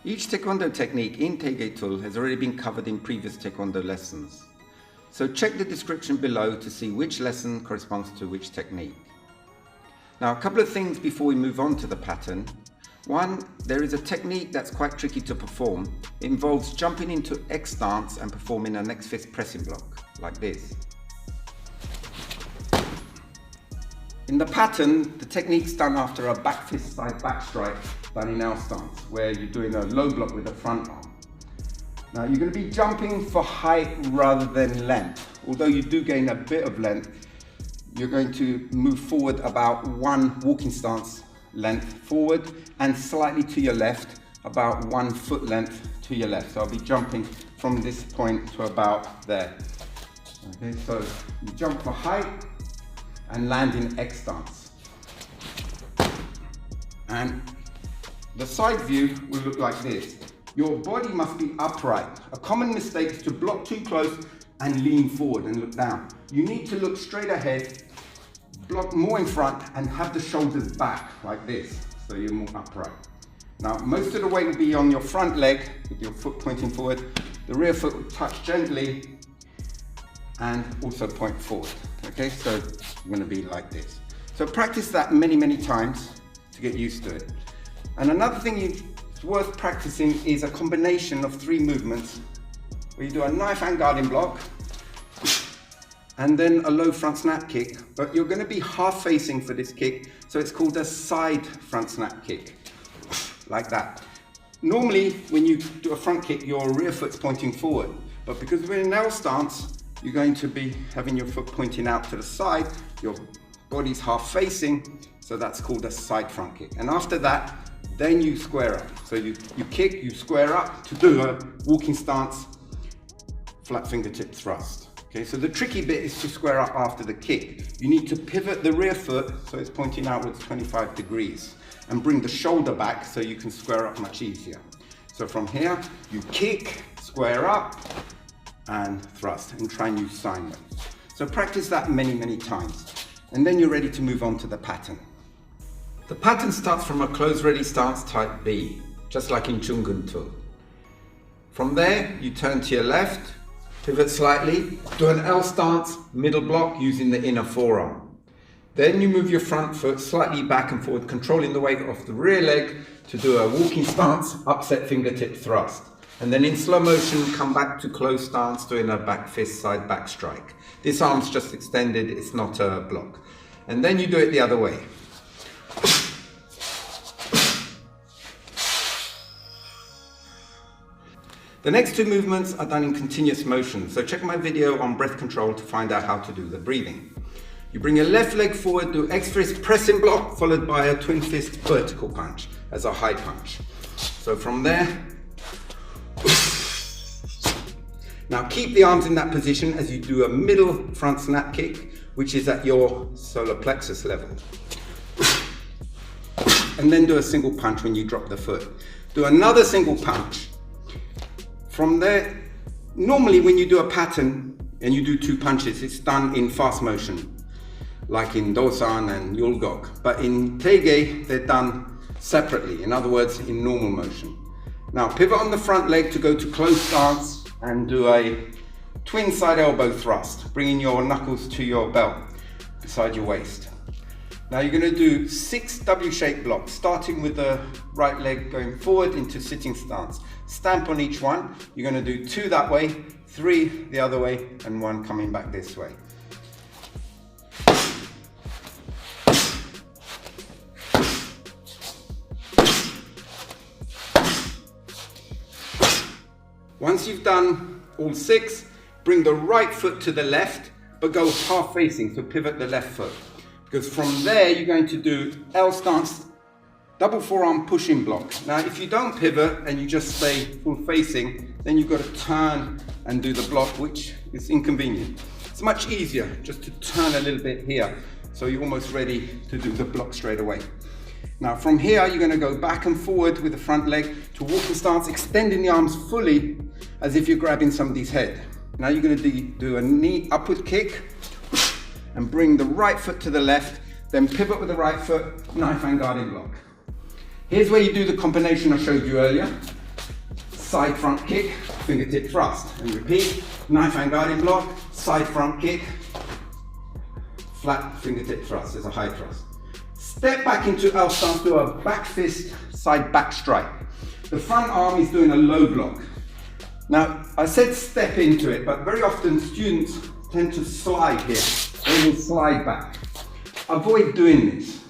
Each Taekwondo technique in Toi Gye Tul has already been covered in previous Taekwondo lessons. So check the description below to see which lesson corresponds to which technique. Now, a couple of things before we move on to the pattern. One, there is a technique that's quite tricky to perform. It involves jumping into X stance and performing an X fist pressing block, like this. In the pattern, the technique's done after a back fist side back strike done in L stance, where you're doing a low block with the front arm. Now you're going to be jumping for height rather than length. Although you do gain a bit of length, you're going to move forward about one walking stance length forward and slightly to your left, about 1 foot length to your left. So I'll be jumping from this point to about there. Okay, so you jump for height and land in X stance. And the side view will look like this. Your body must be upright. A common mistake is to block too close and lean forward and look down. You need to look straight ahead, block more in front and have the shoulders back like this, so you're more upright. Now, most of the weight will be on your front leg with your foot pointing forward. The rear foot will touch gently and also point forward. Okay, so I'm going to be like this. So practice that many, many times to get used to it. And another thing it's worth practicing is a combination of 3 movements where you do a knife and guarding block and then a low front snap kick, but you're going to be half facing for this kick, so it's called a side front snap kick, like that. Normally, when you do a front kick, your rear foot's pointing forward, but because we're in L stance, you're going to be having your foot pointing out to the side, your body's half facing, so that's called a side front kick. And after that, then you square up. So you kick, you square up to do a walking stance, flat fingertip thrust. Okay, so the tricky bit is to square up after the kick. You need to pivot the rear foot so it's pointing outwards 25 degrees and bring the shoulder back so you can square up much easier. So from here, you kick, square up, and thrust, and try and use sine waves. So practice that many, many times, and then you're ready to move on to the pattern. The pattern starts from a close ready stance type B, just like in Toi Gye Tul. From there, you turn to your left, pivot slightly, do an L stance, middle block using the inner forearm. Then you move your front foot slightly back and forward, controlling the weight of the rear leg to do a walking stance, upset fingertip thrust. And then in slow motion, come back to close stance, doing a back fist side back strike. This arm's just extended, it's not a block. And then you do it the other way. The next 2 movements are done in continuous motion, so check my video on breath control to find out how to do the breathing. You bring your left leg forward, do X fist pressing block, followed by a twin fist vertical punch as a high punch. So from there, now keep the arms in that position as you do a middle front snap kick, which is at your solar plexus level. And then do a single punch when you drop the foot. Do another single punch. From there, normally when you do a pattern and you do 2 punches, it's done in fast motion, like in Dosan and Yulgok. But in Toi Gye, they're done separately, in other words, in normal motion. Now pivot on the front leg to go to close stance and do a twin side elbow thrust, bringing your knuckles to your belt beside your waist. Now you're going to do 6 W-shaped blocks, starting with the right leg going forward into sitting stance. Stamp on each one. You're going to do 2 that way, 3 the other way, and 1 coming back this way. Once you've done all 6, bring the right foot to the left, but go half facing, so pivot the left foot. Because from there, you're going to do L stance, double forearm pushing block. Now, if you don't pivot and you just stay full facing, then you've got to turn and do the block, which is inconvenient. It's much easier just to turn a little bit here, so you're almost ready to do the block straight away. Now from here, you're going to go back and forward with the front leg to walking stance, extending the arms fully as if you're grabbing somebody's head. Now you're going to do a knee upward kick and bring the right foot to the left, then pivot with the right foot, knife and guarding block. Here's where you do the combination I showed you earlier. side front kick, fingertip thrust. And repeat, knife hand guarding block, side front kick, flat fingertip thrust, there's a high thrust. Step back into L stance, do a back fist, side back strike. The front arm is doing a low block. Now, I said step into it, but very often students tend to slide here. They will slide back. Avoid doing this.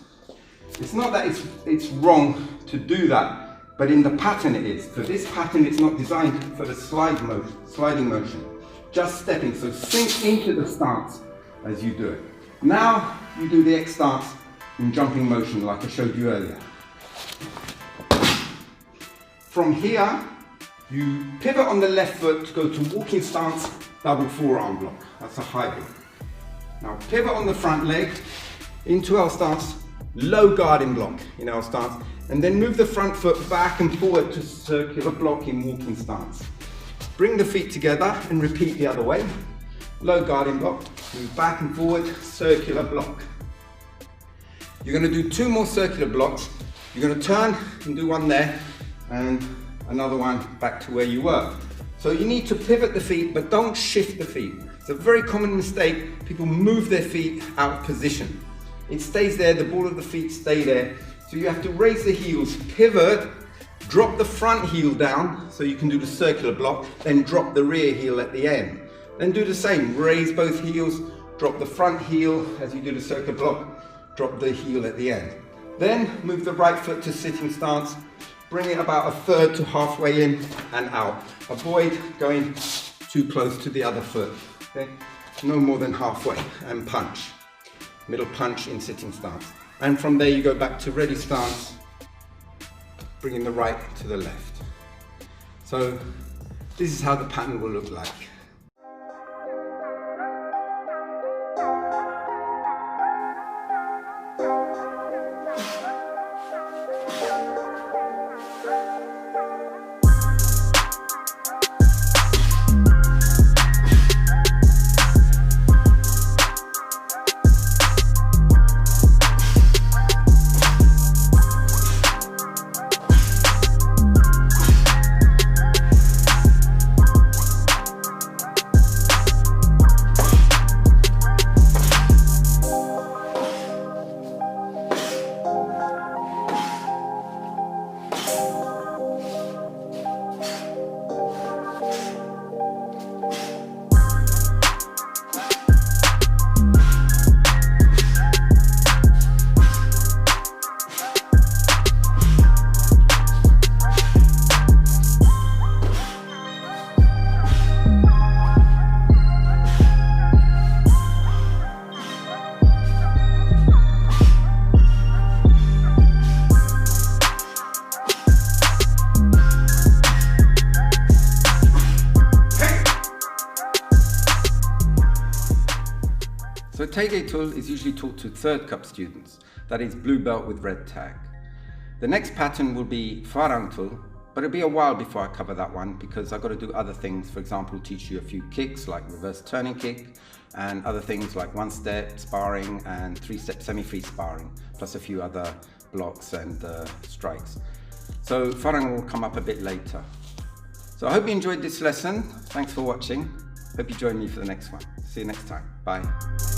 It's not that it's wrong to do that, but in the pattern it is. For this pattern, it's not designed for the sliding motion. Just stepping, so sink into the stance as you do it. Now, you do the X stance in jumping motion like I showed you earlier. From here, you pivot on the left foot to go to walking stance, double forearm block. That's a high block. Now pivot on the front leg into L stance, low guarding block in L stance, and then move the front foot back and forward to circular block in walking stance. Bring the feet together and repeat the other way. Low guarding block, move back and forward, circular block. You're going to do 2 more circular blocks. You're going to turn and do one there and another one back to where you were. So you need to pivot the feet, but don't shift the feet. It's a very common mistake. People move their feet out of position. It stays there, the ball of the feet stay there. So you have to raise the heels, pivot, drop the front heel down so you can do the circular block, then drop the rear heel at the end. Then do the same, raise both heels, drop the front heel as you do the circular block, drop the heel at the end. Then move the right foot to sitting stance, bring it about 1/3 to halfway in and out. Avoid going too close to the other foot, okay? No more than halfway, and punch. Middle punch in sitting stance. And from there you go back to ready stance, bringing the right to the left. So this is how the pattern will look like. So Toi Gye Tul is usually taught to 3rd cup students, that is blue belt with red tag. The next pattern will be Farang Tul, but it'll be a while before I cover that one because I've got to do other things. For example, teach you a few kicks like reverse turning kick and other things like 1-step sparring and 3-step semi-free sparring, plus a few other blocks and strikes. So Farang will come up a bit later. So I hope you enjoyed this lesson. Thanks for watching. Hope you join me for the next one. See you next time. Bye.